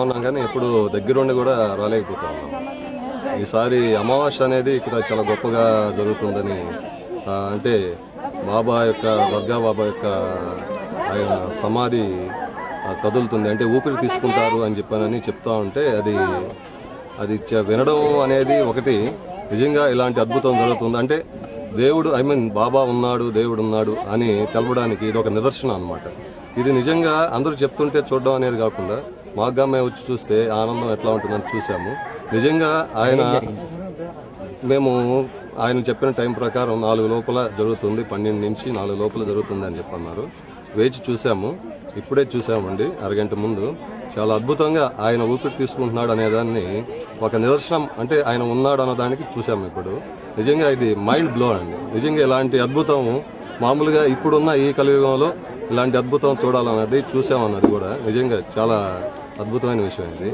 ఉన్నాం కానీ ఎప్పుడు దగ్గరుండి కూడా రాలేకపోతా ఉన్నాం. ఈసారి అమావాస్య అనేది ఇక్కడ చాలా గొప్పగా జరుగుతుందని, అంటే బాబా యొక్క దుర్గా బాబా యొక్క ఆయన సమాధి కదులుతుంది, అంటే ఊపిరి తీసుకుంటారు అని చెప్పానని చెప్తా ఉంటే అది వినడం అనేది ఒకటి. నిజంగా ఇలాంటి అద్భుతం జరుగుతుంది అంటే దేవుడు బాబా ఉన్నాడు, దేవుడు ఉన్నాడు అని తెలపడానికి ఇది ఒక నిదర్శనం అన్నమాట. ఇది నిజంగా అందరూ చెప్తుంటే చూడడం అనేది కాకుండా మాగా మేము వచ్చి చూస్తే ఆనందం ఎట్లా ఉంటుందని చూసాము. నిజంగా మేము ఆయన చెప్పిన టైం ప్రకారం 4 లోపల జరుగుతుంది, 12 నుంచి 4 లోపల జరుగుతుంది అని చెప్పన్నారు. వేచి చూసాము, ఇప్పుడే చూసామండి అరగంట ముందు. చాలా అద్భుతంగా ఆయన ఊపిరి తీసుకుంటున్నాడు అనేదాన్ని ఒక నిదర్శనం, అంటే ఆయన ఉన్నాడు అన్నదానికి చూసాము ఇప్పుడు. నిజంగా ఇది మైండ్ బ్లో అండి. నిజంగా ఇలాంటి అద్భుతం మామూలుగా ఇప్పుడున్న ఈ కలియుగంలో ఇలాంటి అద్భుతం చూడాలన్నది చూసామన్నది కూడా నిజంగా చాలా అద్భుతమైన విషయం ఇది.